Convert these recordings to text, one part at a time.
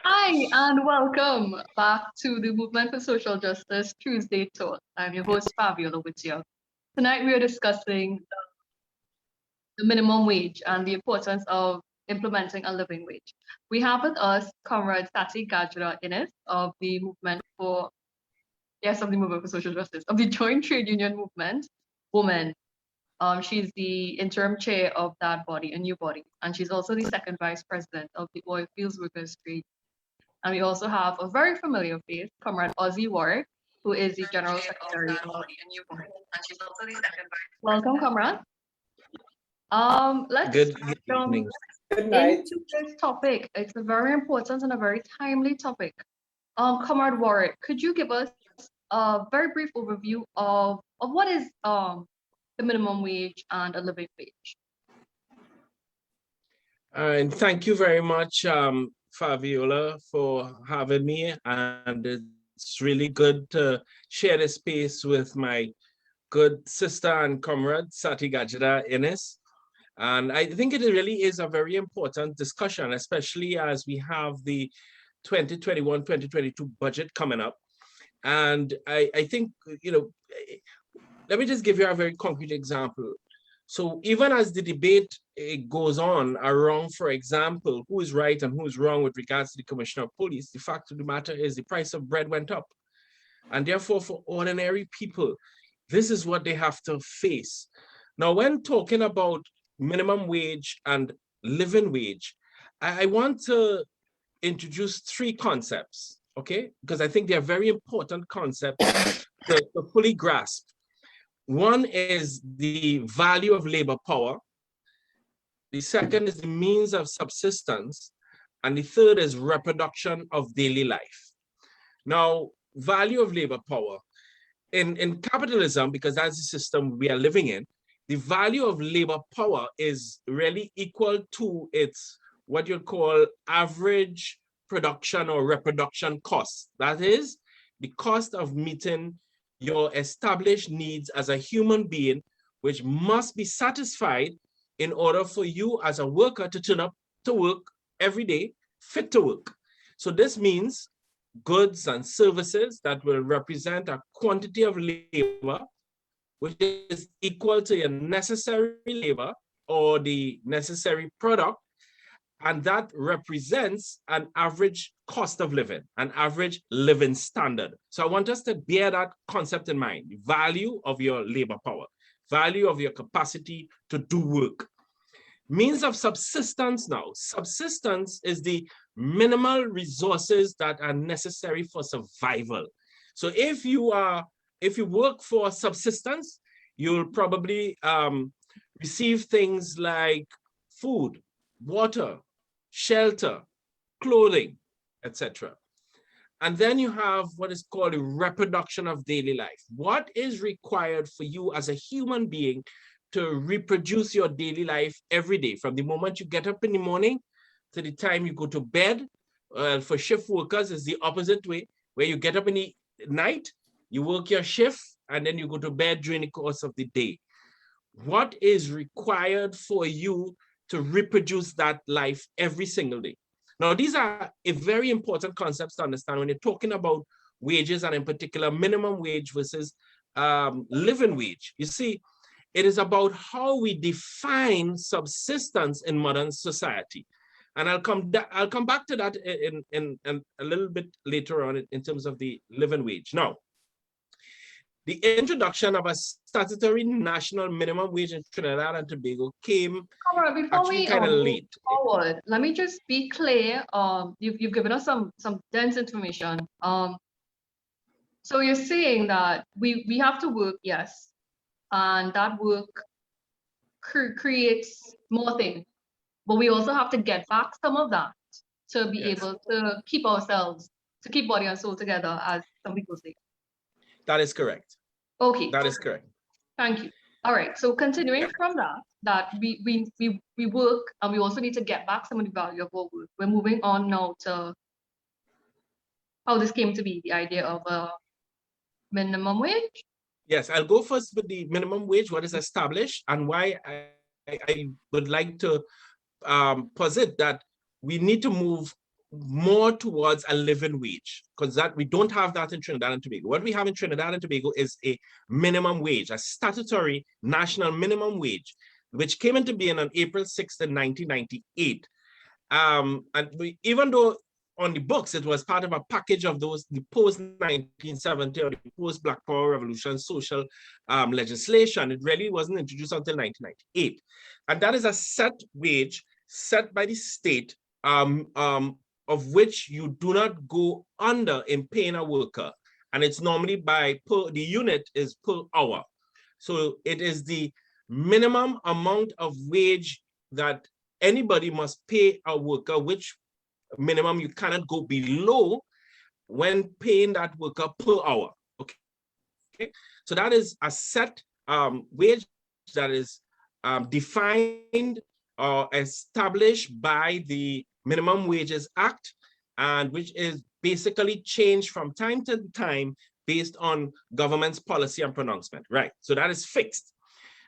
Hi, and welcome back to the Movement for Social Justice Tuesday Talk. I'm your host, Fabiola with you. Tonight, we are discussing the minimum wage and the importance of implementing a living wage. We have with us Comrade Sati Gajadhar Inniss of the Movement for Social Justice, of the Joint Trade Union Movement, Women. She's the interim chair of that body, a new body, and she's also the second vice president of the Oil Fields Workers Trade. And we also have a very familiar face, Comrade Ozzi Warwick, who is the general secretary of a new body, and she's also the second vice. Welcome, Comrade. Let's Good jump evening. into this topic. It's a very important and a very timely topic. Comrade Warwick, could you give us a very brief overview of what is the minimum wage and a living wage? And thank you very much, Fabiola, for having me. And it's really good to share this space with my good sister and comrade, Sati Gajadhar Inniss. And I think it really is a very important discussion, especially as we have the 2021-2022 budget coming up. And I think, let me just give you a very concrete example. So even as the debate goes on around, for example, who is right and who is wrong with regards to the Commissioner of Police, the fact of the matter is the price of bread went up. And therefore, for ordinary people, this is what they have to face. Now, when talking about minimum wage and living wage, I want to introduce three concepts, okay? Because I think they're very important concepts to fully grasp. One is the value of labor power. The second is the means of subsistence. And the third is reproduction of daily life. Now, value of labor power. In capitalism, because that's the system we are living in, the value of labor power is really equal to its what you'd call average production or reproduction cost. That is the cost of meeting your established needs as a human being, which must be satisfied in order for you as a worker to turn up to work every day, fit to work. So this means goods and services that will represent a quantity of labor which is equal to your necessary labor or the necessary product, and that represents an average cost of living, an average living standard. So I want us to bear that concept in mind, the value of your labor power, value of your capacity to do work. Means of subsistence now. Subsistence is the minimal resources that are necessary for survival. So if you work for subsistence, you'll probably receive things like food, water, shelter, clothing, etc. And then you have what is called a reproduction of daily life. What is required for you as a human being to reproduce your daily life every day, from the moment you get up in the morning to the time you go to bed? For shift workers, it's the opposite way, where you get up in the night, you work your shift, and then you go to bed during the course of the day. What is required for you to reproduce that life every single day? Now, these are a very important concepts to understand when you're talking about wages, and in particular, minimum wage versus living wage. You see, it is about how we define subsistence in modern society. And I'll come back to that in a little bit later on in terms of the living wage. Now, the introduction of a statutory national minimum wage in Trinidad and Tobago came actually kind of late. Forward, let me just be clear. You've given us some dense information. So you're saying that we have to work, yes, and that work creates more things, but we also have to get back some of that to be able to keep ourselves, to keep body and soul together, as some people say. That is correct. Okay. That is correct. Thank you. All right. So continuing from that we work, and we also need to get back some of the value of our work. We're moving on now to how this came to be, the idea of a minimum wage. Yes, I'll go first with the minimum wage, what is established, and why I would like to posit that we need to move more towards a living wage, because that we don't have that in Trinidad and Tobago. What we have in Trinidad and Tobago is a minimum wage, a statutory national minimum wage, which came into being on April 6th in 1998. And even though on the books it was part of a package of those, the post-1970 or the post-Black Power Revolution social legislation, it really wasn't introduced until 1998. And that is a set wage set by the state, of which you do not go under in paying a worker. And it's normally the unit is per hour. So it is the minimum amount of wage that anybody must pay a worker, which minimum you cannot go below when paying that worker per hour. Okay. So that is a set wage that is defined or established by the Minimum Wages Act, and which is basically changed from time to time based on government's policy and pronouncement, right? So that is fixed.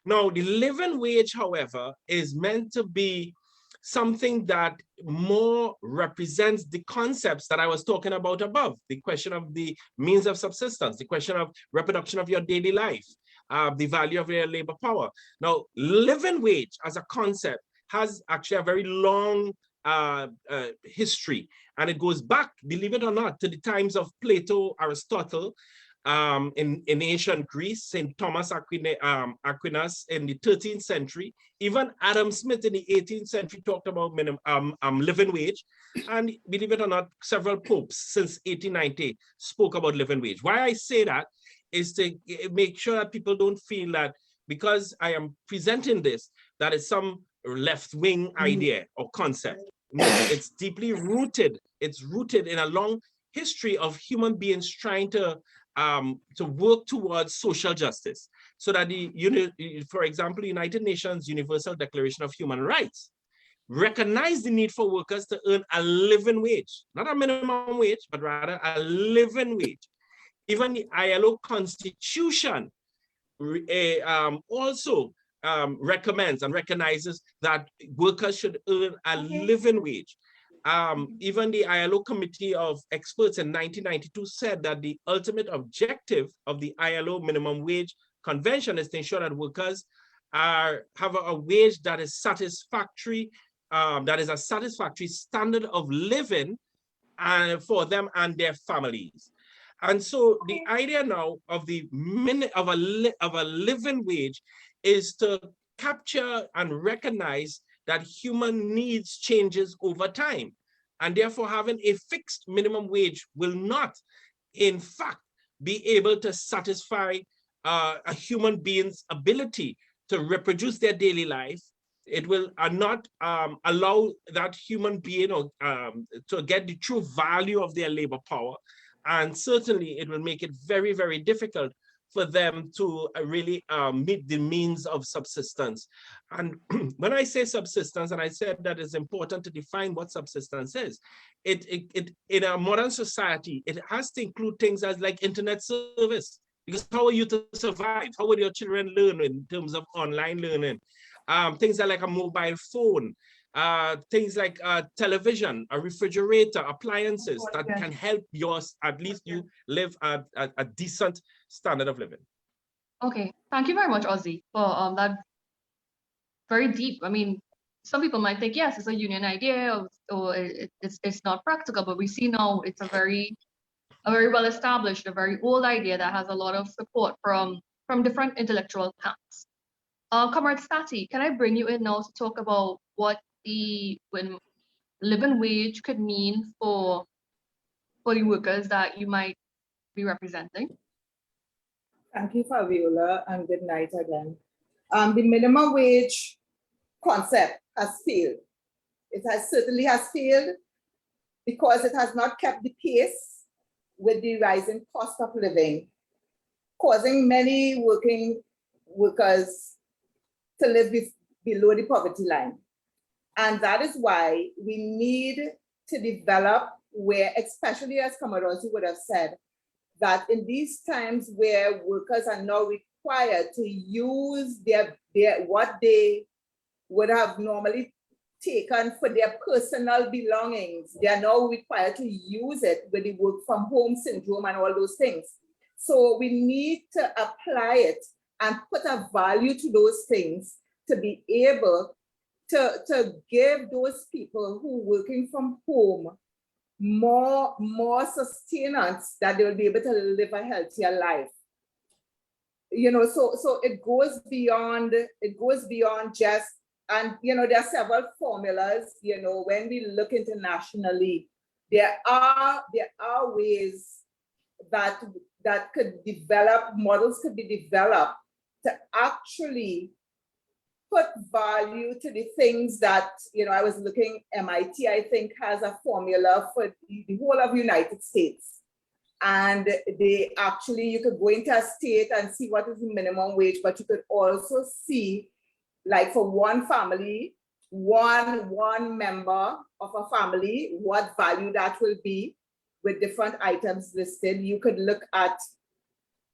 Now, the living wage, however, is meant to be something that more represents the concepts that I was talking about above, the question of the means of subsistence, the question of reproduction of your daily life, the value of your labor power. Now, living wage as a concept has actually a very long history, and it goes back, believe it or not, to the times of Plato, Aristotle, in ancient Greece, St. Thomas Aquinas in the 13th century, even Adam Smith in the 18th century talked about living wage, and believe it or not, several popes since 1890 spoke about living wage. Why I say that is to make sure that people don't feel that because I am presenting this, that it's some left-wing idea or concept. No, it's deeply rooted. It's rooted in a long history of human beings trying to work towards social justice. So that for example, the United Nations Universal Declaration of Human Rights recognize the need for workers to earn a living wage, not a minimum wage, but rather a living wage. Even the ILO Constitution also recommends and recognizes that workers should earn a living wage. Even the ILO Committee of Experts in 1992 said that the ultimate objective of the ILO Minimum Wage Convention is to ensure that workers have a wage that is satisfactory, that is a satisfactory standard of living for them and their families. And so the idea now of a living wage is to capture and recognize that human needs changes over time. And therefore having a fixed minimum wage will not, in fact, be able to satisfy a human being's ability to reproduce their daily life. It will not allow that human being to get the true value of their labor power. And certainly it will make it very, very difficult for them to really meet the means of subsistence. And when I say subsistence, and I said that it's important to define what subsistence is, in a modern society, it has to include things as like internet service, because how are you to survive? How will your children learn in terms of online learning? Things like a mobile phone, things like television, a refrigerator, appliances that can help at least you live a decent standard of living. Okay, thank you very much, Ozzy, for that very deep. I mean, some people might think, yes, it's a union idea, or it's not practical, but we see now it's a very well established, a very old idea that has a lot of support from different intellectual camps. Comrade Sati, can I bring you in now to talk about what when living wage could mean for the workers that you might be representing? Thank you, Fabiola, and good night again. The minimum wage concept has failed. It certainly has failed because it has not kept the pace with the rising cost of living, causing many working workers to live below the poverty line. And that is why we need to develop where, especially as Comrade Ozzi would have said, that in these times where workers are now required to use what they would have normally taken for their personal belongings. They are now required to use it with the work from home syndrome and all those things. So we need to apply it and put a value to those things to be able to give those people who are working from home more sustenance, that they will be able to live a healthier life. So it goes beyond just, and there are several formulas. When we look internationally, there are ways that could develop, models could be developed to actually put value to the things that, I was looking, MIT, I think, has a formula for the whole of United States. And they actually, you could go into a state and see what is the minimum wage, but you could also see, like for one family, one member of a family, what value that will be with different items listed. You could look at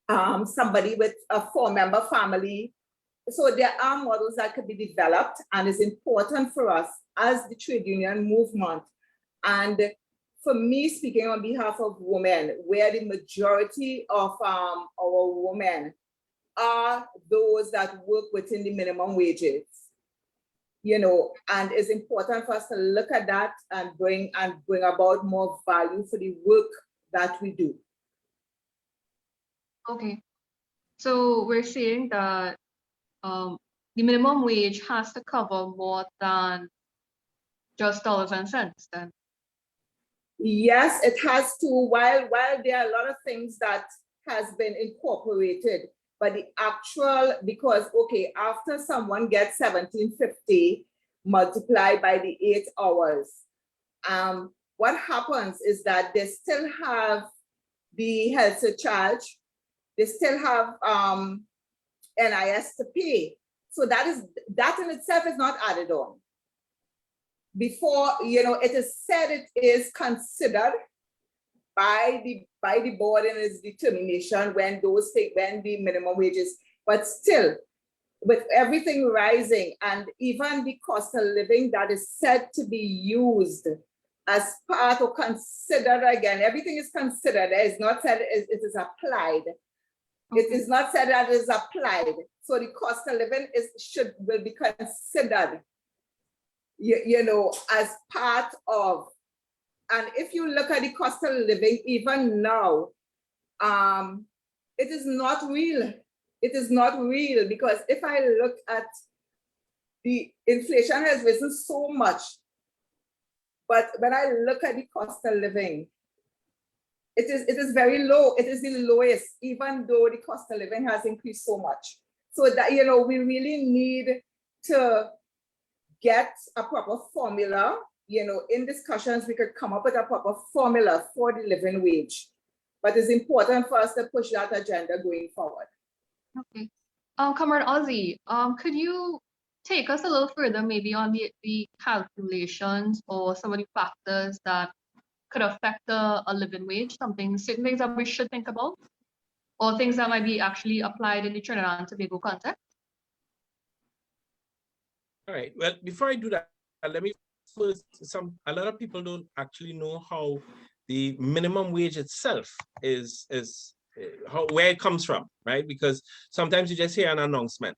somebody with a 4-member family. So there are models that could be developed, and it's important for us as the trade union movement. And for me, speaking on behalf of women, where the majority of our women are those that work within the minimum wages, and it's important for us to look at that and bring about more value for the work that we do. Okay, so we're saying that the minimum wage has to cover more than just dollars and cents then? Yes, it has to, while there are a lot of things that has been incorporated, but the actual, because, okay, after someone gets $17.50 multiplied by the 8 hours, what happens is that they still have the health surcharge, they still have NIS to pay. So that in itself is not added on. Before, it is said it is considered by the board in its determination when the minimum wages, but still, with everything rising and even the cost of living that is said to be used as part or considered, again, everything is considered. It is not said it is applied. Okay. It is not said that it is applied. So the cost of living will be considered, as part of. And if you look at the cost of living, even now, it is not real. It is not real, because if I look at the inflation has risen so much, but when I look at the cost of living, it is very low. It is the lowest, even though the cost of living has increased so much. So that, we really need to get a proper formula. In discussions, we could come up with a proper formula for the living wage. But it's important for us to push that agenda going forward. Okay. Comrade Ozzi, could you take us a little further maybe on the calculations or some of the factors that could affect a living wage, certain things that we should think about, or things that might be actually applied in the Trinidad and Tobago context? All right, well, before I do that, let me first, a lot of people don't actually know how the minimum wage itself is where it comes from, right? Because sometimes you just hear an announcement.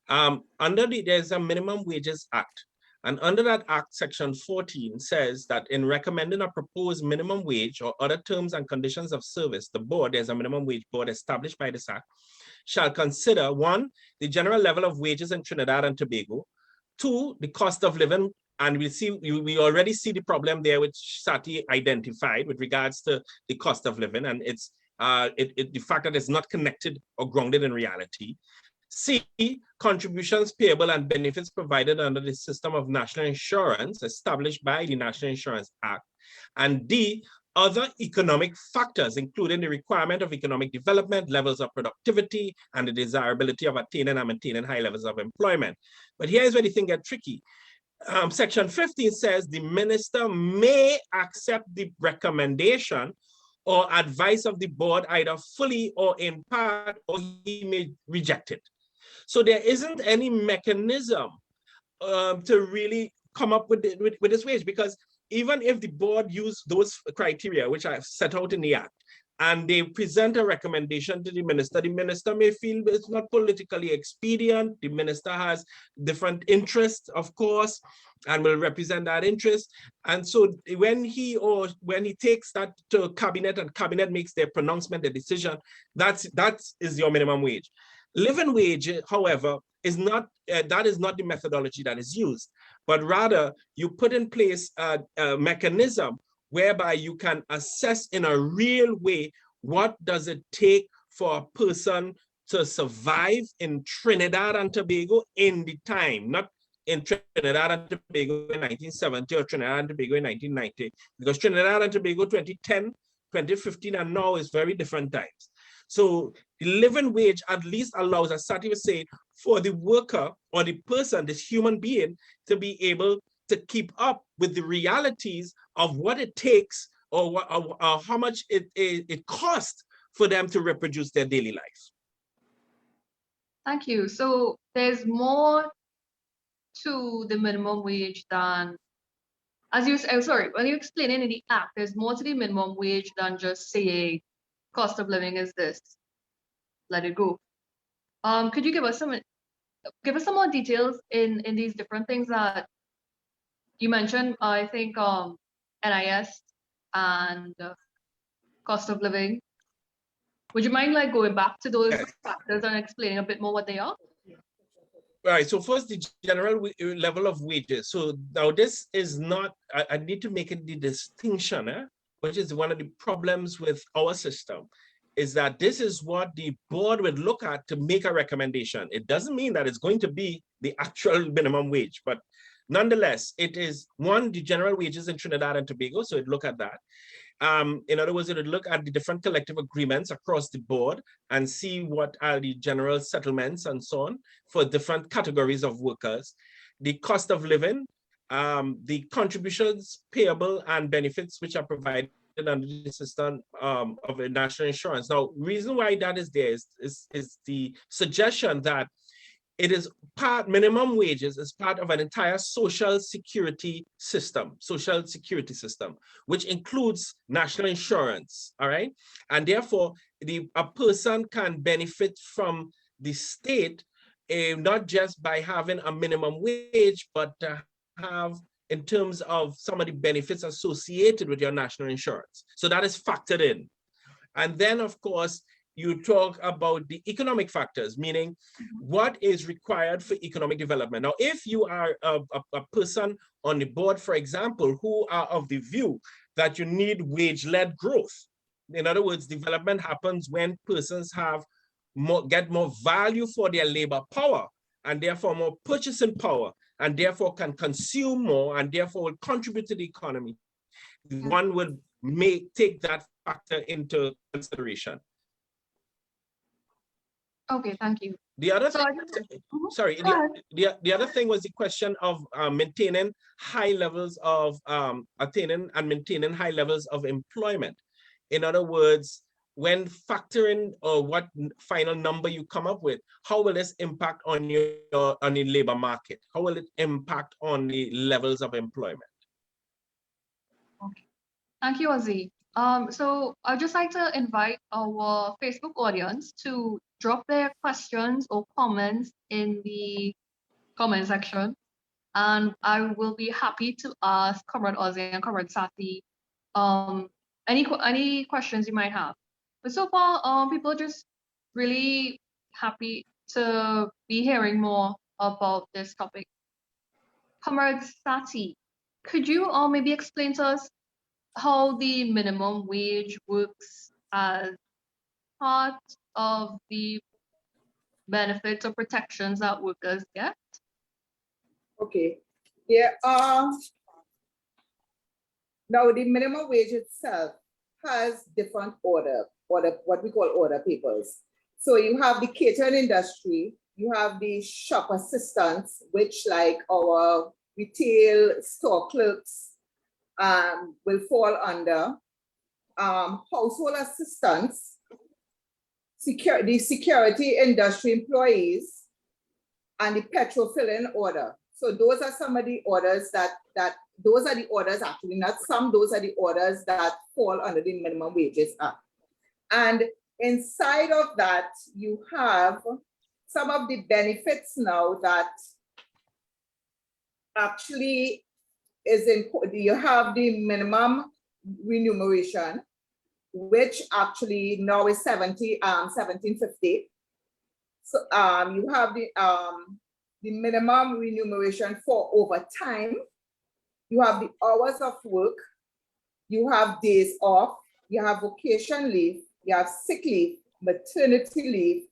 There's a Minimum Wages Act. And under that act, section 14 says that in recommending a proposed minimum wage or other terms and conditions of service, the board, there's a minimum wage board established by this act, shall consider 1, the general level of wages in Trinidad and Tobago, 2, the cost of living, and we already see the problem there which Sati identified with regards to the cost of living, and it's the fact that it's not connected or grounded in reality. C, contributions payable and benefits provided under the system of national insurance established by the National Insurance Act. And D, other economic factors, including the requirement of economic development, levels of productivity, and the desirability of attaining and maintaining high levels of employment. But here's where the thing gets tricky. Section 15 says the minister may accept the recommendation or advice of the board either fully or in part, or he may reject it. So there isn't any mechanism to really come up with this wage, because even if the board use those criteria, which I've set out in the act, and they present a recommendation to the minister may feel it's not politically expedient. The minister has different interests, of course, and will represent that interest. And so when he takes that to cabinet and cabinet makes their pronouncement, a decision, that is your minimum wage. Living wage, however, is not that is not the methodology that is used, but rather you put in place a mechanism whereby you can assess in a real way what does it take for a person to survive in Trinidad and Tobago in the time, not in Trinidad and Tobago in 1970 or Trinidad and Tobago in 1990, because Trinidad and Tobago 2010, 2015, and now is very different times. So the living wage at least allows, as Sati was saying, for the worker or the person, this human being, to be able to keep up with the realities of what it takes or how much it costs for them to reproduce their daily life. Thank you. So there's more to the minimum wage than, as you say, sorry, when you explain it in the act, there's more to the minimum wage than just saying cost of living is this, let it go. Could you give us some more details in these different things that you mentioned? I think NIS and cost of living. Would you mind like going back to those factors and explaining a bit more what they are? Right, so first the general level of wages. So now this is not, I need to make it the distinction, which is one of the problems with our system, is that this is what the board would look at to make a recommendation. It doesn't mean that it's going to be the actual minimum wage, but nonetheless, it is one, the general wages in Trinidad and Tobago, so it look at that. In other words, it would look at the different collective agreements across the board and see what are the general settlements and so on for different categories of workers. The cost of living, the contributions payable and benefits which are provided under the system of national insurance. Now, reason why that is there is the suggestion that it is minimum wages is part of an entire social security system, which includes national insurance, all right? And therefore, a person can benefit from the state, not just by having a minimum wage, but to have in terms of some of the benefits associated with your national insurance. So that is factored in. And then, of course, you talk about the economic factors, meaning what is required for economic development. Now, if you are a person on the board, for example, who are of the view that you need wage-led growth, in other words, development happens when persons get more value for their labor power and therefore more purchasing power and therefore can consume more and therefore will contribute to the economy. One would take that factor into consideration. Okay, thank you. The other thing, sorry, the other thing was the question of maintaining high levels of attaining and maintaining high levels of employment. In other words, when factoring or what final number you come up with, how will this impact on the labor market? How will it impact on the levels of employment? Okay, thank you, Ozzi. So I'd just like to invite our Facebook audience to drop their questions or comments in the comment section, and I will be happy to ask Comrade Ozzi and Comrade Sati any questions you might have. But so far, people are just really happy to be hearing more about this topic. Comrade Sati, could you maybe explain to us how the minimum wage works as part of the benefits or protections that workers get? Okay. There are, now the minimum wage itself has different order, what we call order papers. So you have the catering industry, you have the shop assistants, which like our retail store clerks will fall under, household assistants, the security industry employees, and the petrol filling order. So those are some of the orders those are the orders, actually, not some, those are the orders that fall under the Minimum Wages Act. And inside of that, you have some of the benefits now that actually is in, you have the minimum remuneration, which actually now is 1750. So you have the minimum remuneration for overtime. You have the hours of work. You have days off. You have vacation leave. You have sick leave, maternity leave,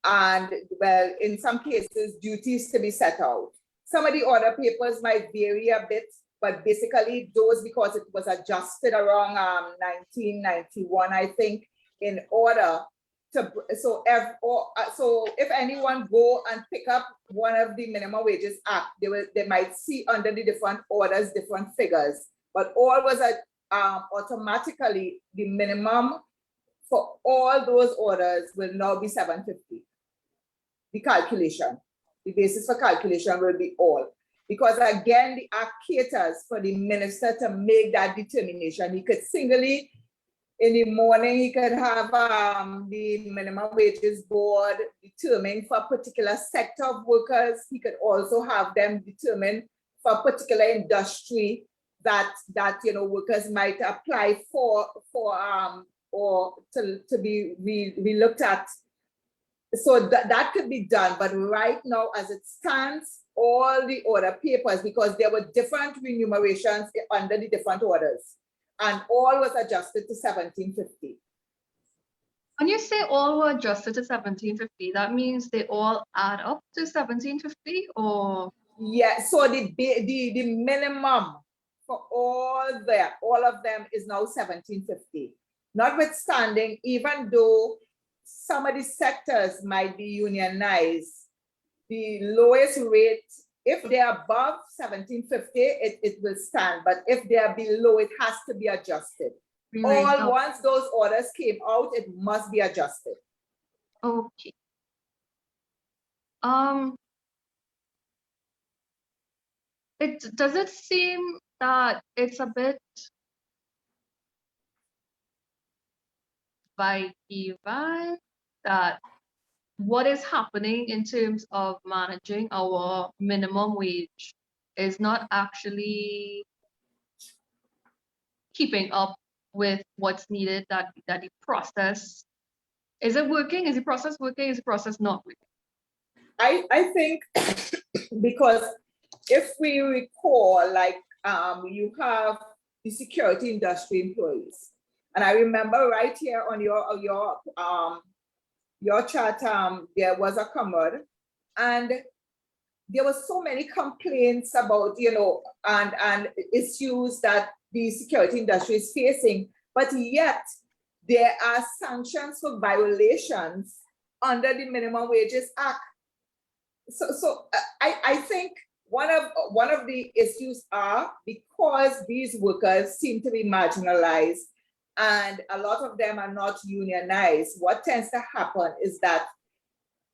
and, well, in some cases, duties to be set out. Some of the order papers might vary a bit, but basically those, because it was adjusted around 1991, I think, in order to, so if anyone go and pick up one of the Minimum Wages Act, they might see under the different orders, different figures, but all was automatically the minimum for all those orders will now be 750. The calculation, the basis for calculation will be all. Because again, the act caters for the minister to make that determination. He could singly, in the morning, he could have the Minimum Wages Board determine for a particular sector of workers. He could also have them determine for a particular industry that workers might apply for or to be looked at. So that could be done, but right now, as it stands, all the order papers, because there were different remunerations under the different orders, and all was adjusted to 1750. When you say all were adjusted to 1750, that means they all add up to 1750, or? Yeah, so the minimum for all of them is now 1750. Notwithstanding, even though some of the sectors might be unionized, the lowest rate, if they're above 1750, it will stand. But if they're below, it has to be adjusted. Once those orders came out, it must be adjusted. Okay. Does it seem that it's a bit vice that what is happening in terms of managing our minimum wage is not actually keeping up with what's needed, that the process, is it working? Is the process working? Is the process not working? I think because if we recall, like you have the security industry employees, and I remember right here on your chart, there was a Comrade, and there were so many complaints about, and issues that the security industry is facing, but yet there are sanctions for violations under the Minimum Wages Act. So I think one of the issues are because these workers seem to be marginalized and a lot of them are not unionized. What tends to happen is that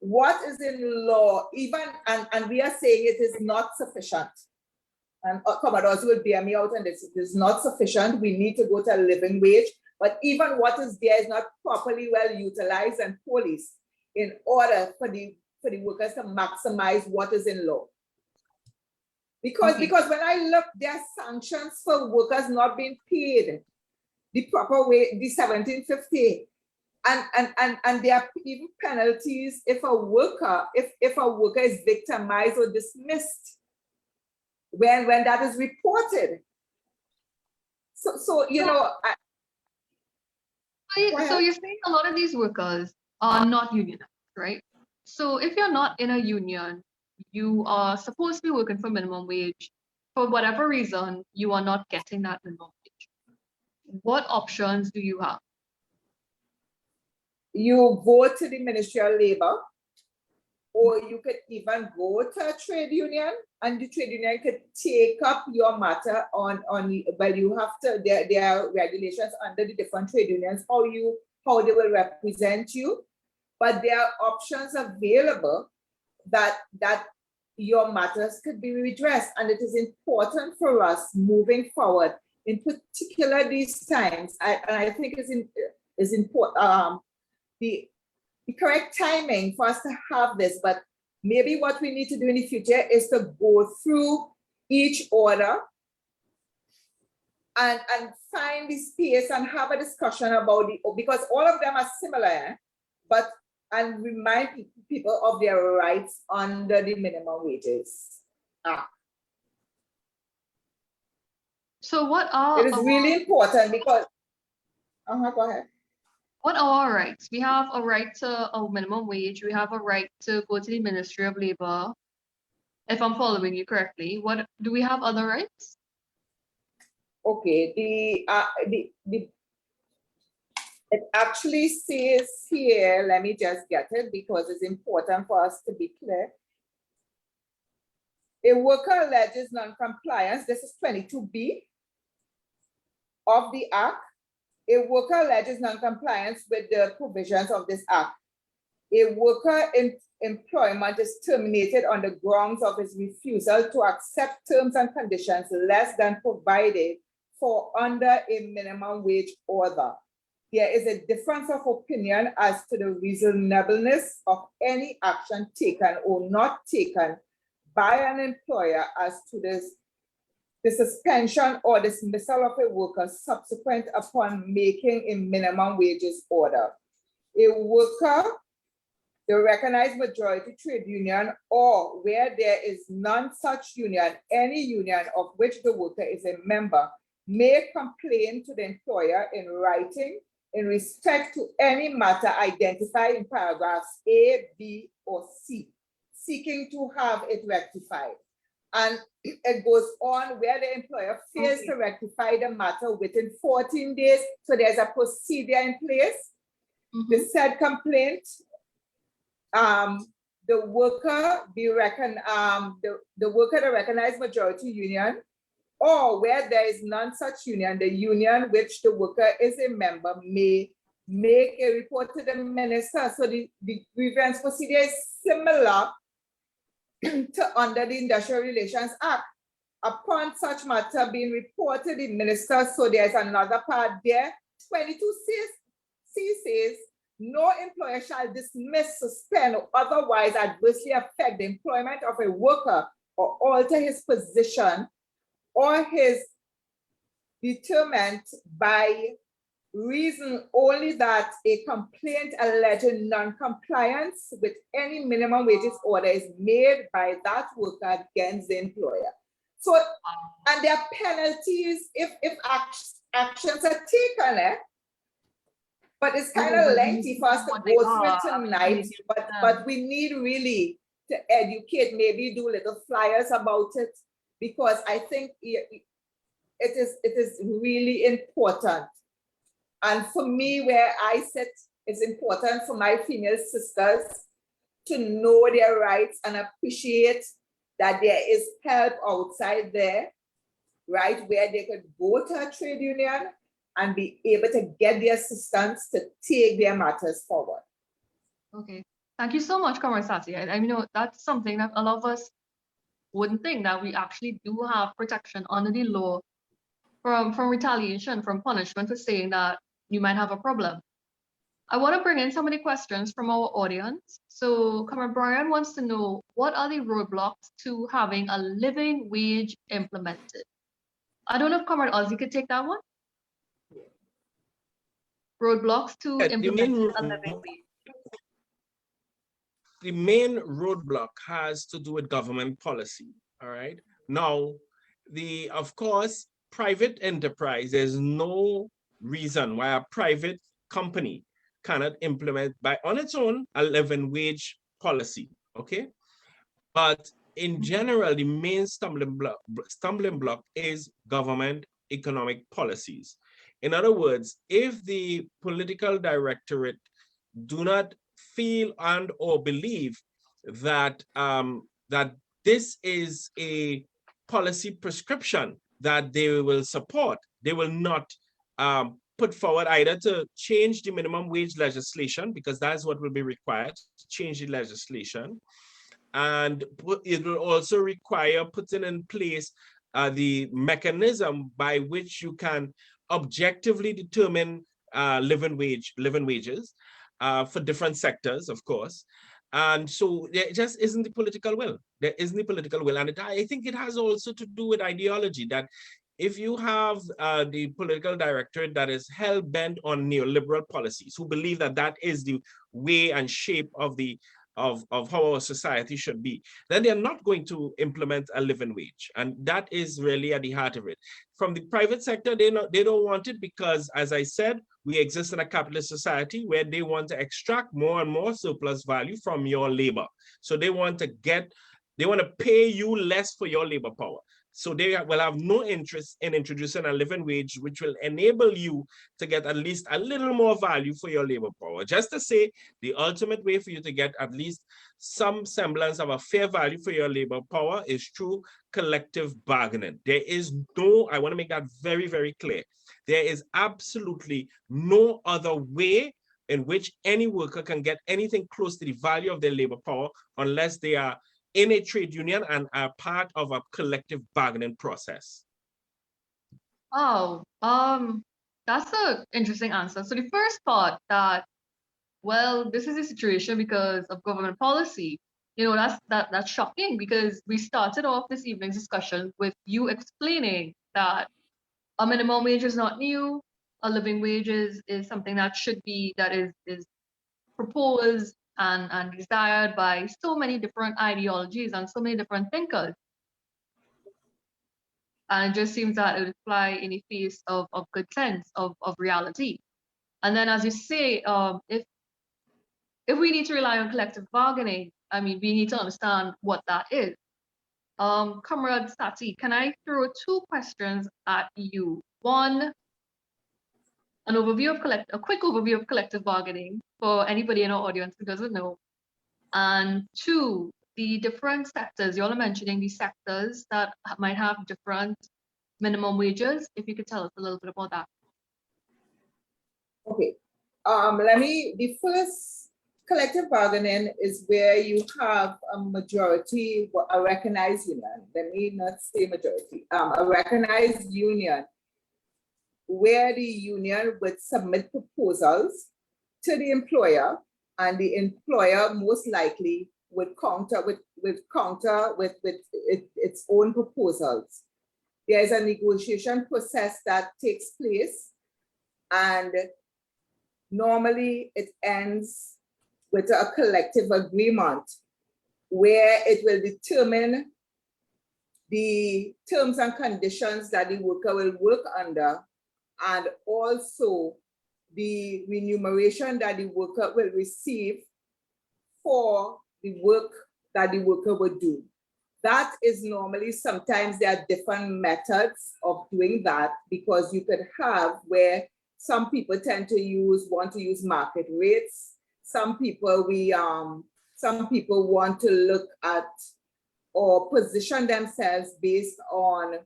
what is in law, and we are saying it is not sufficient. And Comrade Ozzi will bear me out, and this is not sufficient. We need to go to a living wage. But even what is there is not properly well utilized and policed in order for the workers to maximize what is in law. Because when I look, there are sanctions for workers not being paid the proper way, the 1750. And there are even penalties if a worker is victimized or dismissed when that is reported. So So you're saying a lot of these workers are not unionized, right? So if you're not in a union, you are supposed to be working for minimum wage. For whatever reason, you are not getting that minimum wage. What options do you have? You go to the Ministry of Labor, or you could even go to a trade union, and the trade union could take up your matter on well, you have to, there are regulations under the different trade unions, how they will represent you, but there are options available that your matters could be redressed. And it is important for us moving forward, in particular these times. I think is important, the correct timing for us to have this, but maybe what we need to do in the future is to go through each order and find the space and have a discussion about because all of them are similar, and remind people of their rights under the minimum wages act. So what are It is really important because, go ahead. What are our rights? We have a right to a minimum wage. We have a right to go to the Ministry of Labor. If I'm following you correctly, what do we have other rights? Okay, it actually says here, let me just get it because it's important for us to be clear. A worker alleges non-compliance, this is 22B of the Act. A worker alleges non-compliance with the provisions of this Act. A worker in employment is terminated on the grounds of his refusal to accept terms and conditions less than provided for under a minimum wage order. There is a difference of opinion as to the reasonableness of any action taken or not taken by an employer as to the suspension or dismissal of a worker subsequent upon making a minimum wages order. A worker, the recognized majority trade union, or where there is none such union, any union of which the worker is a member, may complain to the employer in writing in respect to any matter identified in paragraphs A, B, or C, seeking to have it rectified. And it goes on where the employer fails to rectify the matter within 14 days. So there's a procedure in place. The said complaint, the worker, the worker, the recognized majority union, or where there is none such union, the union which the worker is a member may make a report to the minister. So the grievance procedure is similar to under the Industrial Relations Act. Upon such matter being reported to the minister, so there's another part there. 22C says, no employer shall dismiss, suspend, or otherwise adversely affect the employment of a worker or alter his position or his determinant by reason only that a complaint alleging non-compliance with any minimum wages order is made by that worker against the employer. So, and there are penalties if actions are taken, but it's kind of lengthy for us to go through it tonight, but we need really to educate, maybe do little flyers about it, because I think it is really important. And for me, where I sit, it's important for my female sisters to know their rights and appreciate that there is help outside there, right, where they could go to a trade union and be able to get the assistance to take their matters forward. Okay, thank you so much, Comrade Sati. I mean, that's something that a lot of us wouldn't think, that we actually do have protection under the law from retaliation, from punishment for saying that you might have a problem. I want to bring in some of the questions from our audience. So Comrade Brian wants to know, what are the roadblocks to having a living wage implemented? I don't know if Comrade Ozzi could take that one. Roadblocks to implementing a living wage. The main roadblock has to do with government policy, all right? Now, of course, private enterprise, there's no reason why a private company cannot implement on its own a living wage policy, okay? But in general, the main stumbling block is government economic policies. In other words, if the political directorate do not feel and or believe that that this is a policy prescription that they will support, they will not put forward either to change the minimum wage legislation, because that's what will be required, to change the legislation, And it will also require putting in place the mechanism by which you can objectively determine living wages for different sectors, of course. And so there just isn't the political will. There isn't the political will. And I think it has also to do with ideology, that if you have the political directorate that is hell-bent on neoliberal policies, who believe that that is the way and shape of how our society should be, then they're not going to implement a living wage. And that is really at the heart of it. From the private sector, they don't want it because, as I said, we exist in a capitalist society where they want to extract more and more surplus value from your labor. So they want to pay you less for your labor power. So they will have no interest in introducing a living wage, which will enable you to get at least a little more value for your labor power. Just to say, the ultimate way for you to get at least some semblance of a fair value for your labor power is through collective bargaining. There is no, I want to make that very, very clear. There is absolutely no other way in which any worker can get anything close to the value of their labor power unless they are in a trade union and are part of a collective bargaining process. Oh, that's an interesting answer. So the first part that, well, this is a situation because of government policy. You know, that's shocking, because we started off this evening's discussion with you explaining that a minimum wage is not new. A living wage is something that is proposed and desired by so many different ideologies and so many different thinkers. And it just seems that it would fly in the face of good sense, of reality. And then, as you say, if we need to rely on collective bargaining, I mean, we need to understand what that is. Comrade Sati, can I throw two questions at you? One, a quick overview of collective bargaining for anybody in our audience who doesn't know. And two, the different sectors. You all are mentioning these sectors that might have different minimum wages. If you could tell us a little bit about that. Okay. The first, collective bargaining is where you have a recognized union. Let me not say majority, a recognized union where the union would submit proposals to the employer, and the employer most likely would counter with its own proposals. There is a negotiation process that takes place, and normally it ends with a collective agreement where it will determine the terms and conditions that the worker will work under, and also the remuneration that the worker will receive for the work that the worker would do. That is normally, sometimes there are different methods of doing that, because you could have where some people want to use market rates. Some people want to look at or position themselves based on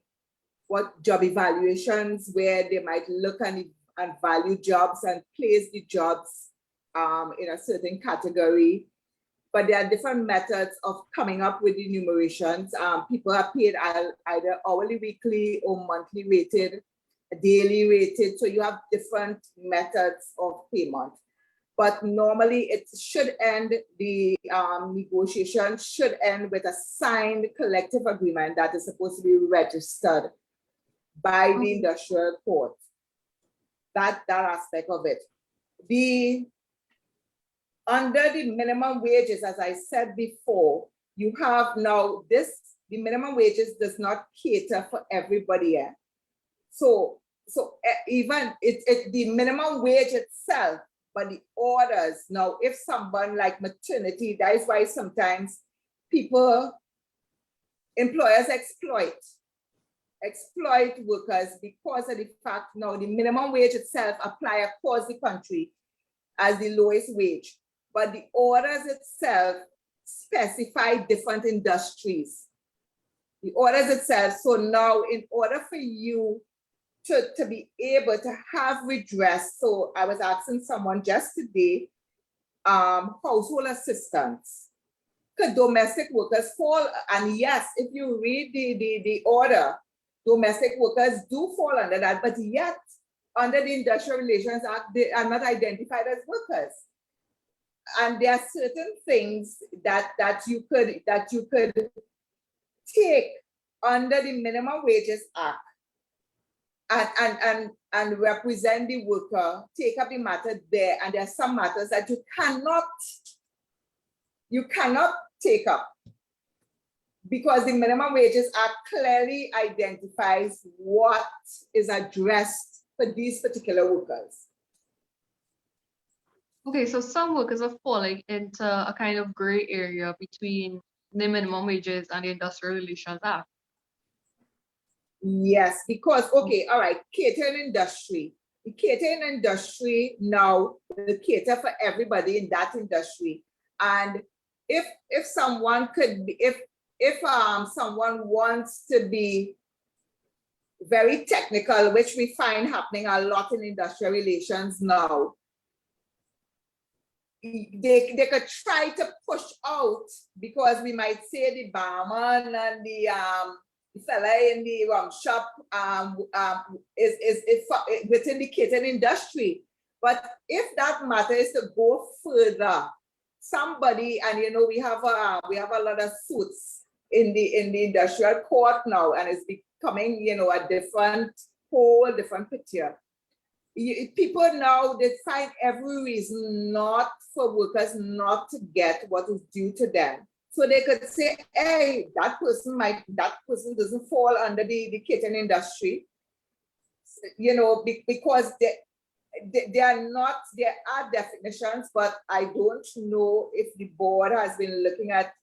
what job evaluations, where they might look and value jobs and place the jobs in a certain category. But there are different methods of coming up with the enumerations. People are paid either hourly, weekly, or monthly rated, daily rated. So you have different methods of payment. But normally it should end, the negotiation should end with a signed collective agreement that is supposed to be registered by the industrial court. That aspect of it. Under the minimum wages, as I said before, you have now the minimum wages does not cater for everybody. So even the minimum wage itself, but the orders, now if someone like maternity, that is why sometimes employers exploit workers, because of the fact now the minimum wage itself apply across the country as the lowest wage, but the orders itself specify different industries. The orders itself, so now in order for you to be able to have redress, so I was asking someone just today, household assistants could domestic workers fall? And yes, if you read the order, domestic workers do fall under that, but yet under the Industrial Relations Act, they are not identified as workers. And there are certain things that you could take under the Minimum Wages Act and represent the worker, take up the matter there, and there are some matters that you cannot take up because the Minimum Wages Act clearly identifies what is addressed for these particular workers. Okay, so some workers are falling into a kind of gray area between the minimum wages and the Industrial Relations Act. Yes, because, okay, all right, catering industry. The catering industry now, the cater for everybody in that industry. And if someone could be, if someone wants to be very technical, which we find happening a lot in industrial relations now, they could try to push out, because we might say the barman and the fella in the rum shop is within the catering industry. But if that matter is to go further, somebody, and you know, we have a lot of suits in the industrial court now, and it's becoming, you know, a whole different picture. People now, they find every reason not for workers not to get what is due to them. So they could say, hey, that person doesn't fall under the catering industry, you know, because they are not, there are definitions, but I don't know if the board has been looking at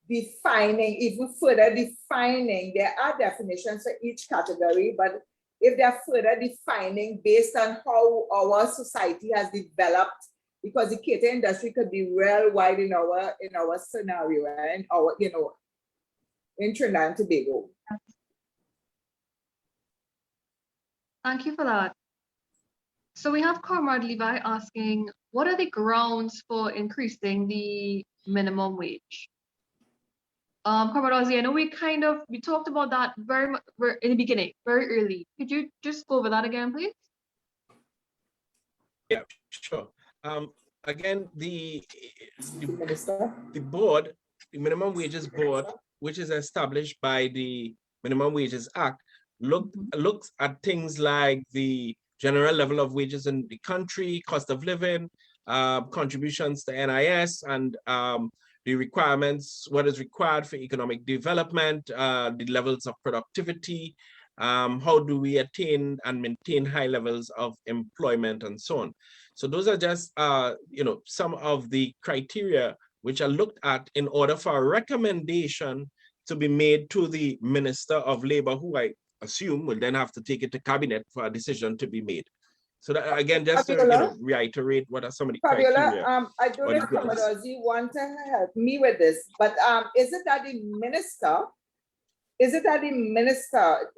defining, even further defining. There are definitions for each category, but if they're further defining based on how our society has developed, because the catering industry could be real wide in our scenario and our, you know, in Trinidad and Tobago. Thank you for that. So we have Comrade Levi asking, what are the grounds for increasing the minimum wage? Comrade Ozzi, I know we talked about that very much in the beginning, very early. Could you just go over that again, please? Yeah, sure. Again, the board, the Minimum Wages Board, which is established by the Minimum Wages Act, looks at things like the general level of wages in the country, cost of living, contributions to NIS, and the requirements, what is required for economic development, the levels of productivity, how do we attain and maintain high levels of employment, and so on. So those are just, you know, some of the criteria which are looked at in order for a recommendation to be made to the Minister of Labor, who I assume will then have to take it to cabinet for a decision to be made. So that, again, just to, you know, reiterate what are some of the criteria. I don't know if Comrade Ozzi want to help me with this, but is it that the minister,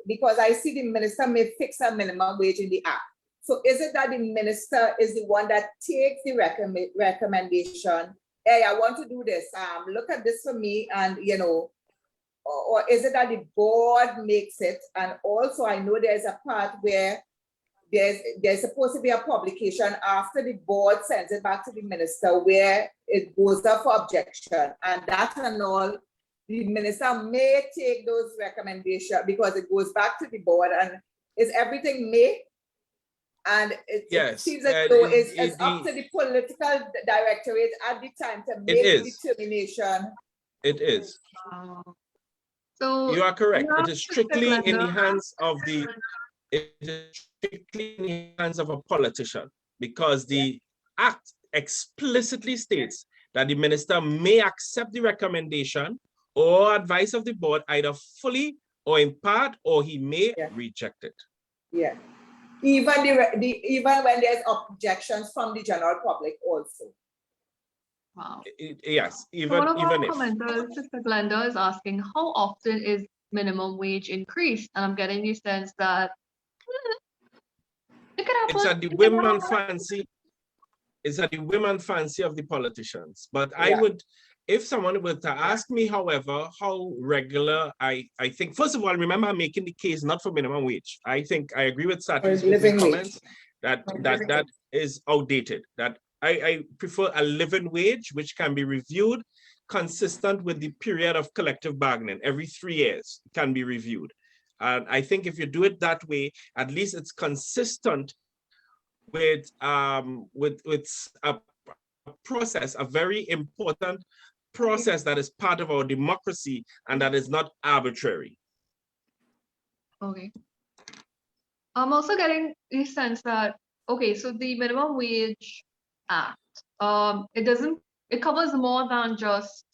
because I see the minister may fix a minimum wage in the act. So is it that the minister is the one that takes the recommendation? Hey, I want to do this. Look at this for me, and you know, or is it that the board makes it? And also, I know there's a part where there's supposed to be a publication after the board sends it back to the minister where it goes up for objection, and that and all. The minister may take those recommendations because it goes back to the board, and is everything may? And it seems as though it's up to the political directorate at the time to make the determination. It is. So you are correct. It is strictly in the hands of a politician, because the act explicitly states that the minister may accept the recommendation or advice of the board either fully or in part, or he may reject it. Yeah. Even when there's objections from the general public also. Wow. Yes, even so one of our if. commenters, Sister Glenda, is asking, how often is minimum wage increased? And I'm getting the sense that it could happen. It's at the women fancy. It's at the women fancy of the politicians. But I would, if someone were to ask me, however, how regular, I think, first of all, remember I'm making the case not for minimum wage. I think I agree with Sati's living wage. comments that is outdated, that I prefer a living wage, which can be reviewed consistent with the period of collective bargaining. Every 3 years can be reviewed. And I think if you do it that way, at least it's consistent with a process, a very important process that is part of our democracy and that is not arbitrary. Okay. I'm also getting the sense that, okay, so the Minimum Wage Act, it covers more than just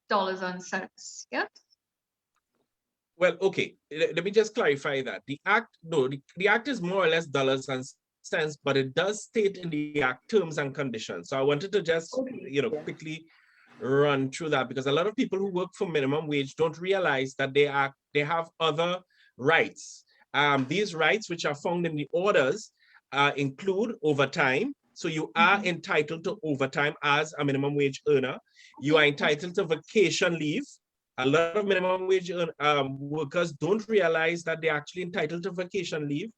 dollars and cents, yes? Well, okay, let me just clarify that. The act, no, the act is more or less dollars and cents, but it does state in the act terms and conditions. So I wanted to just, quickly run through that, because a lot of people who work for minimum wage don't realize that they have other rights. These rights, which are found in the orders, include overtime. So you are entitled to overtime as a minimum wage earner. You are entitled to vacation leave. A lot of minimum wage workers don't realize that they're actually entitled to vacation leave.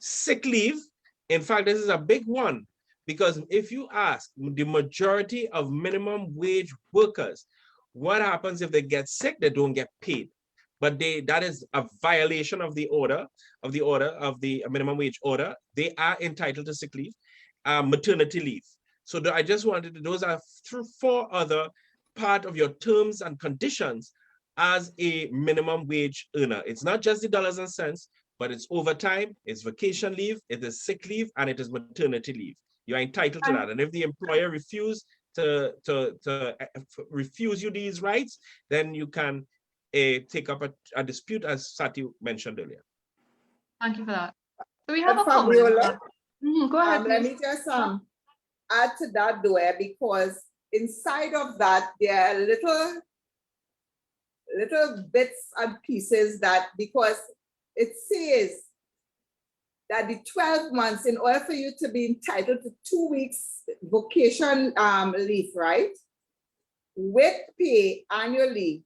Sick leave, in fact, this is a big one, because if you ask the majority of minimum wage workers, what happens if they get sick? They don't get paid. But that is a violation of the minimum wage order. They are entitled to sick leave, maternity leave. So I just wanted to, those are 4 other part of your terms and conditions as a minimum wage earner. It's not just the dollars and cents, but it's overtime, it's vacation leave, it is sick leave, and it is maternity leave. You are entitled to that. And if the employer refuses to refuse you these rights, then you can take up a dispute, as Sati mentioned earlier. Thank you for that. So we have a Fabiola, comment. Go ahead, let please. me just add to that, though, because inside of that, there are little bits and pieces that, because it says that the 12 months, in order for you to be entitled to 2 weeks vacation leave, right? With pay annually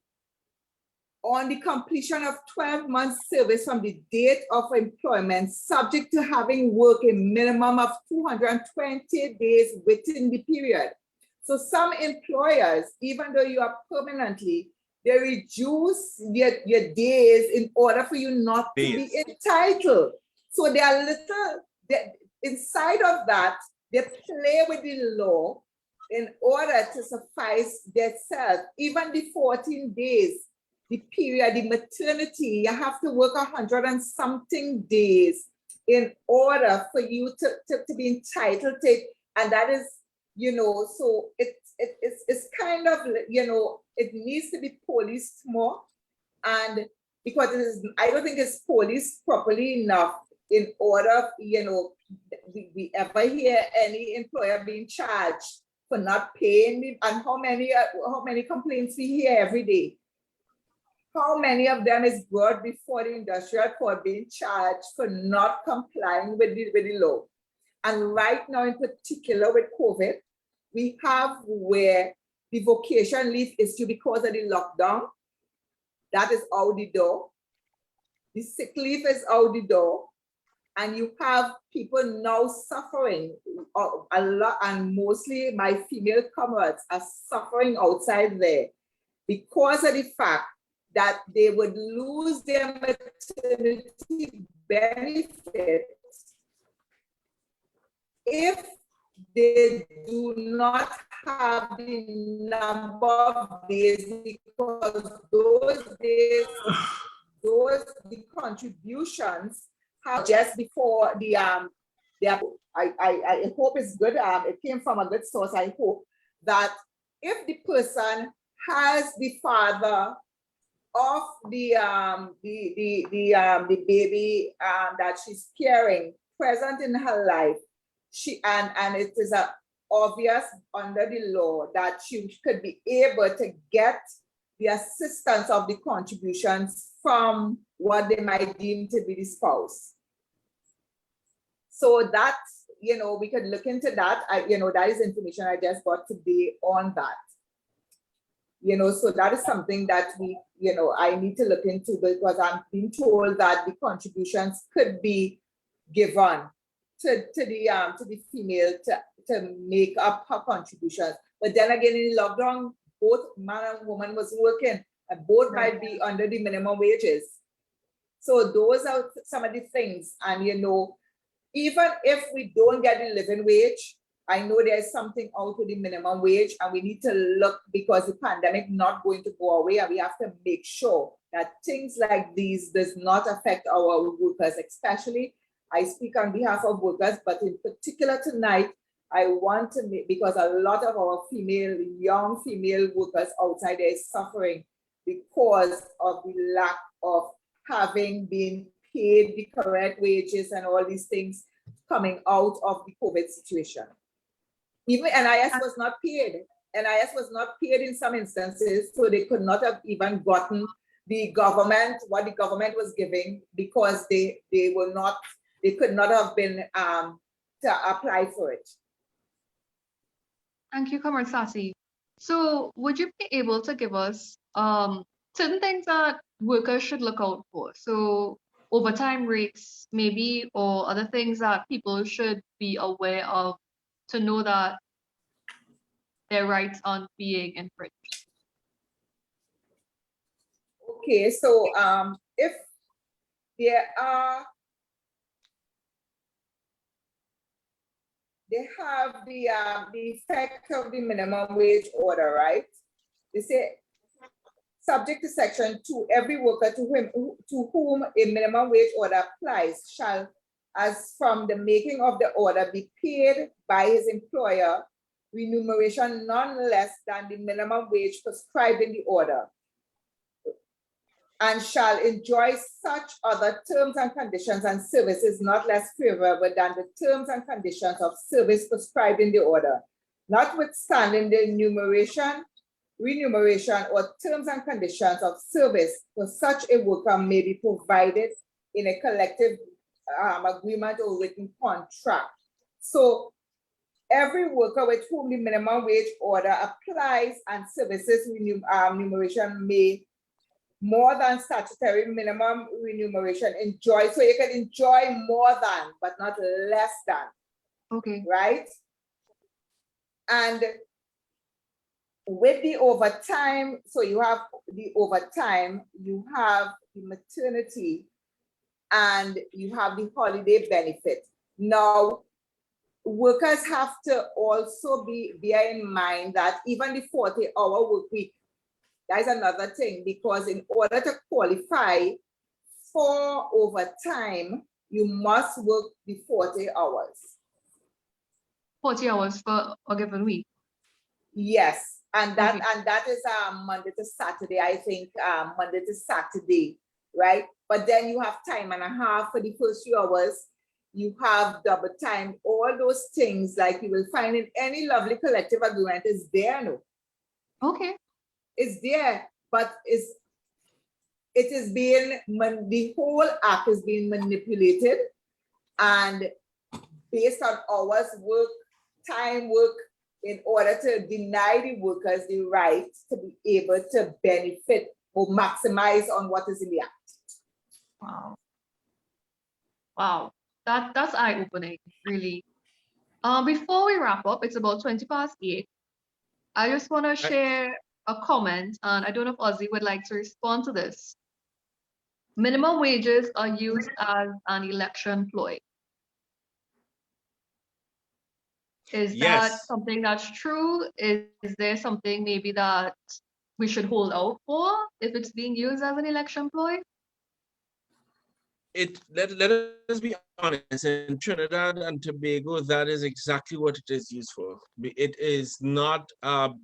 on the completion of 12 months service from the date of employment, subject to having worked a minimum of 220 days within the period. So some employers, even though you are permanently, they reduce your days in order for you not to be entitled. So they are inside of that, they play with the law in order to suffice themselves. Even the 14 days, the period, the maternity, you have to work 100 and something days in order for you to be entitled to it. And that is, so it's kind of, it needs to be policed more. And because I don't think it's policed properly enough in order, we ever hear any employer being charged for not paying me, and how many complaints we hear every day. How many of them is brought before the industrial court being charged for not complying with the law? And right now, in particular with COVID, we have where the vacation leave issue, because of the lockdown, that is out the door. The sick leave is out the door. And you have people now suffering a lot, and mostly my female comrades are suffering outside there because of the fact that they would lose their maternity benefits if they do not have the number of days, because those days, the contributions have just before I hope it's good. It came from a good source. I hope that if the person has the father of the baby that she's caring present in her life, and it is obvious under the law that she could be able to get the assistance of the contributions from what they might deem to be the spouse. So that's, we could look into that. That is information I just got today on that. You know, so that is something that we, you know, I need to look into, because I'm being told that the contributions could be given to the female to make up her contributions. But then again, in the lockdown, both man and woman was working, and both might be under the minimum wages. So those are some of the things. And you know, even if we don't get the living wage, I know there's something out with the minimum wage, and we need to look, because the pandemic not going to go away, and we have to make sure that things like these does not affect our workers. Especially, I speak on behalf of workers, but in particular tonight, I want to make, because a lot of our young female workers outside there is suffering because of the lack of having been paid the correct wages and all these things coming out of the COVID situation. Even NIS was not paid. NIS was not paid in some instances, so they could not have even gotten the government, what the government was giving, because they could not have been to apply for it. Thank you, Comrade Sati. So would you be able to give us certain things that workers should look out for? So overtime rates maybe, or other things that people should be aware of to know that their rights aren't being infringed? Okay, so if there they have the effect of the minimum wage order, right? They say, subject to section 2, every worker to whom a minimum wage order applies shall, as from the making of the order, be paid by his employer remuneration none less than the minimum wage prescribed in the order, and shall enjoy such other terms and conditions and services not less favorable than the terms and conditions of service prescribed in the order, notwithstanding the remuneration or terms and conditions of service for such a worker may be provided in a collective agreement or written contract. So every worker with whom the minimum wage order applies and services remuneration may more than statutory minimum remuneration enjoy. So you can enjoy more than, but not less than. Okay. Right? And with the overtime, so you have the overtime, you have the maternity, and you have the holiday benefit. Now, workers have to also bear in mind that even the 40-hour work week, that is another thing, because in order to qualify for overtime, you must work the 40 hours. 40 hours for a given week? Yes, and that Okay. and that is Monday to Saturday, I think, Monday to Saturday, right? But then you have time and a half for the first few hours. You have double time, all those things like you will find in any lovely collective agreement is there, no? Okay. It's there, but it is being, the whole act is being manipulated, and based on hours work, time work, in order to deny the workers the right to be able to benefit or maximize on what is in the act. Wow. Wow. That's eye-opening, really. Before we wrap up, it's about 8:20. I just want to share a comment, and I don't know if Ozzi would like to respond to this. Minimum wages are used as an election ploy. Is that Yes. something that's true? Is there something maybe that we should hold out for if it's being used as an election ploy? Let us be honest, in Trinidad and Tobago, that is exactly what it is used for. It is not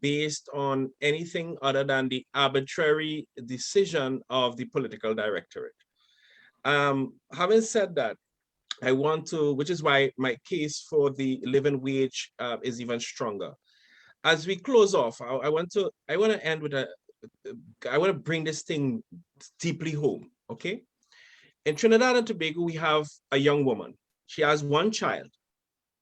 based on anything other than the arbitrary decision of the political directorate. Having said that, I want to, which is why my case for the living wage is even stronger. As we close off, I want to end with I want to bring this thing deeply home, okay? In Trinidad and Tobago, we have a young woman. She has one child.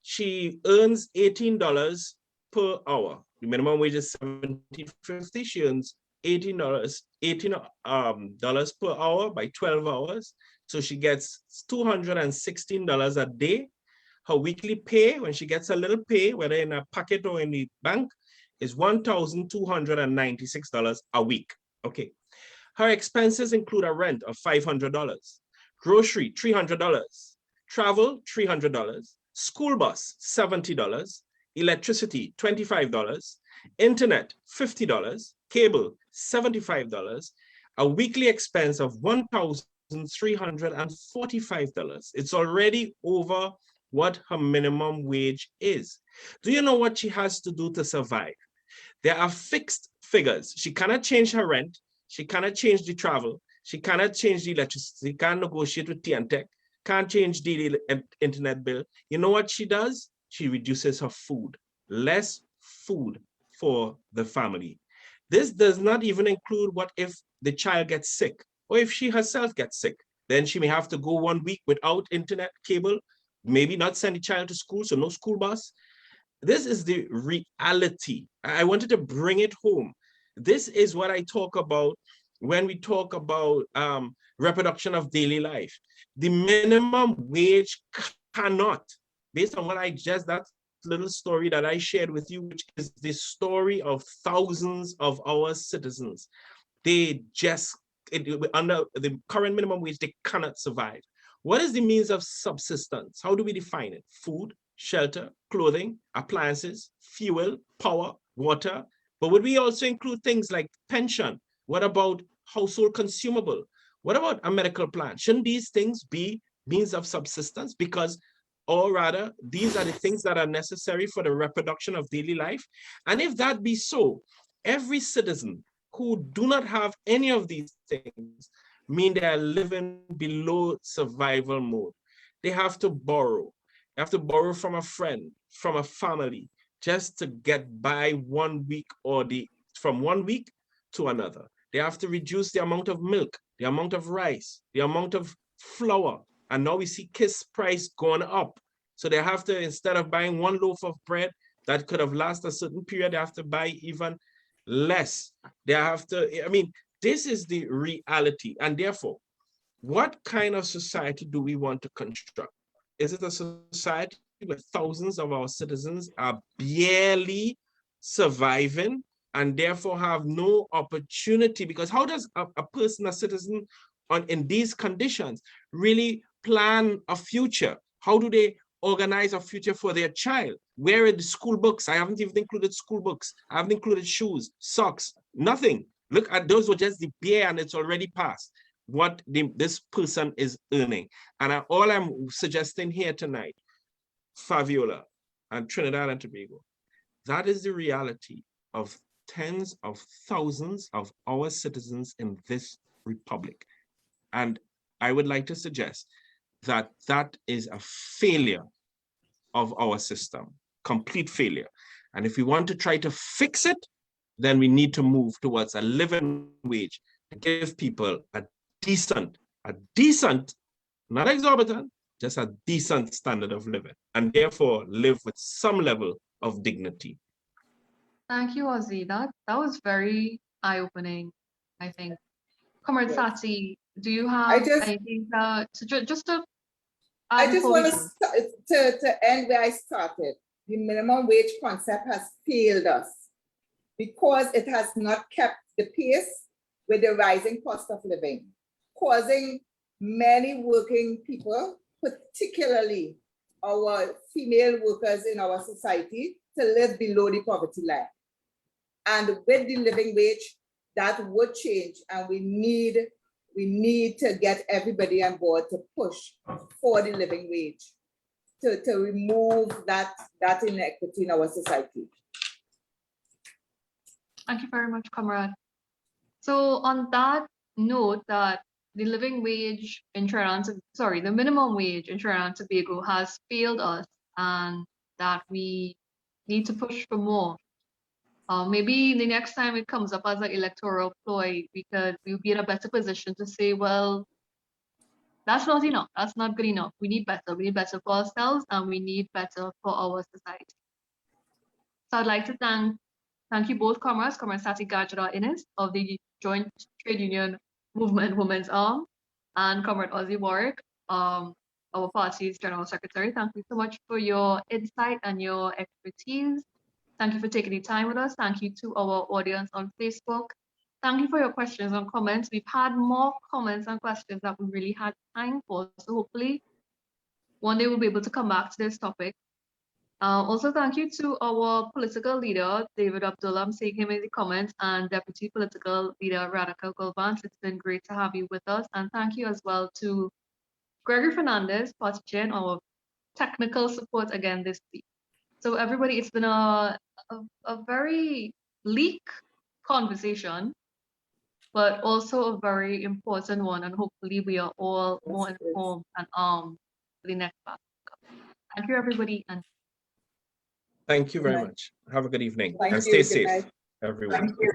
She earns $18 per hour. The minimum wage is $17.50. She earns $18 per hour by 12 hours. So she gets $216 a day. Her weekly pay, when she gets a little pay, whether in a pocket or in the bank, is $1,296 a week. Okay. Her expenses include a rent of $500, grocery, $300, travel, $300, school bus, $70, electricity, $25, internet, $50, cable, $75, a weekly expense of $1,345. It's already over what her minimum wage is. Do you know what she has to do to survive? There are fixed figures. She cannot change her rent. She cannot change the travel. She cannot change the electricity. Can't negotiate with TNTech. Can't change the internet bill. You know what she does? She reduces her food. Less food for the family. This does not even include what if the child gets sick or if she herself gets sick. Then she may have to go 1 week without internet cable, maybe not send the child to school, so no school bus. This is the reality. I wanted to bring it home. This is what I talk about when we talk about reproduction of daily life. The minimum wage cannot, based on what that little story that I shared with you, which is the story of thousands of our citizens. They just, under the current minimum wage, they cannot survive. What is the means of subsistence? How do we define it? Food, shelter, clothing, appliances, fuel, power, water. But would we also include things like pension? What about household consumable? What about a medical plan? Shouldn't these things be means of subsistence? Because, or rather, these are the things that are necessary for the reproduction of daily life. And if that be so, every citizen who do not have any of these things mean they are living below survival mode. They have to borrow. They have to borrow from a friend, from a family, just to get by 1 week or from 1 week to another. They have to reduce the amount of milk, the amount of rice, the amount of flour. And now we see KISS price going up. So they have to, instead of buying 1 loaf of bread that could have lasted a certain period, they have to buy even less. They have to, I mean, this is the reality. And therefore, what kind of society do we want to construct? Is it a society where thousands of our citizens are barely surviving and therefore have no opportunity? Because how does a person, a citizen in these conditions really plan a future? How do they organize a future for their child? Where are the school books? I haven't even included school books. I haven't included shoes, socks, nothing. Look at those were just the bare and it's already past what this person is earning. And all I'm suggesting here tonight, Fabiola and Trinidad and Tobago, that is the reality of tens of thousands of our citizens in this republic. And I would like to suggest that that is a failure of our system, complete failure. And if we want to try to fix it, then we need to move towards a living wage to give people a decent, not exorbitant, just a decent standard of living, and therefore live with some level of dignity. Thank you, Ozzy. That was very eye-opening, I think. Comrade Sati, do you have anything to I just want to end where I started. The minimum wage concept has failed us because it has not kept the pace with the rising cost of living, causing many working people, particularly our female workers in our society, to live below the poverty line. And with the living wage, that would change, and we need to get everybody on board to push for the living wage, to remove that inequity in our society. Thank you very much, Comrade. So on that note, that the living wage in the minimum wage in Trinidad and Tobago has failed us, and that we need to push for more. Maybe the next time it comes up as an electoral ploy, we'll be in a better position to say, well, that's not enough. That's not good enough. We need better. We need better for ourselves, and we need better for our society. So I'd like to thank Thank you both comrades, Comrade Sati, Gajadhar, Inniss of the Joint Trade Union Movement Women's Arm, and Comrade Ozzi, Warwick, our party's General Secretary. Thank you so much for your insight and your expertise. Thank you for taking the time with us. Thank you to our audience on Facebook. Thank you for your questions and comments. We've had more comments and questions that we really had time for. So hopefully one day we'll be able to come back to this topic. Also, thank you to our political leader, David Abdullah. I'm seeing him in the comments, and Deputy Political Leader, Radhika Gulvans. It's been great to have you with us. And thank you as well to Gregory Fernandez, party chair, and our technical support again this week. So everybody, it's been a very bleak conversation, but also a very important one. And hopefully we are all more informed and armed for the next battle. Thank you, everybody. And Thank you very much. Have a good evening Thank and you. stay Good safe, night. everyone. Thank you.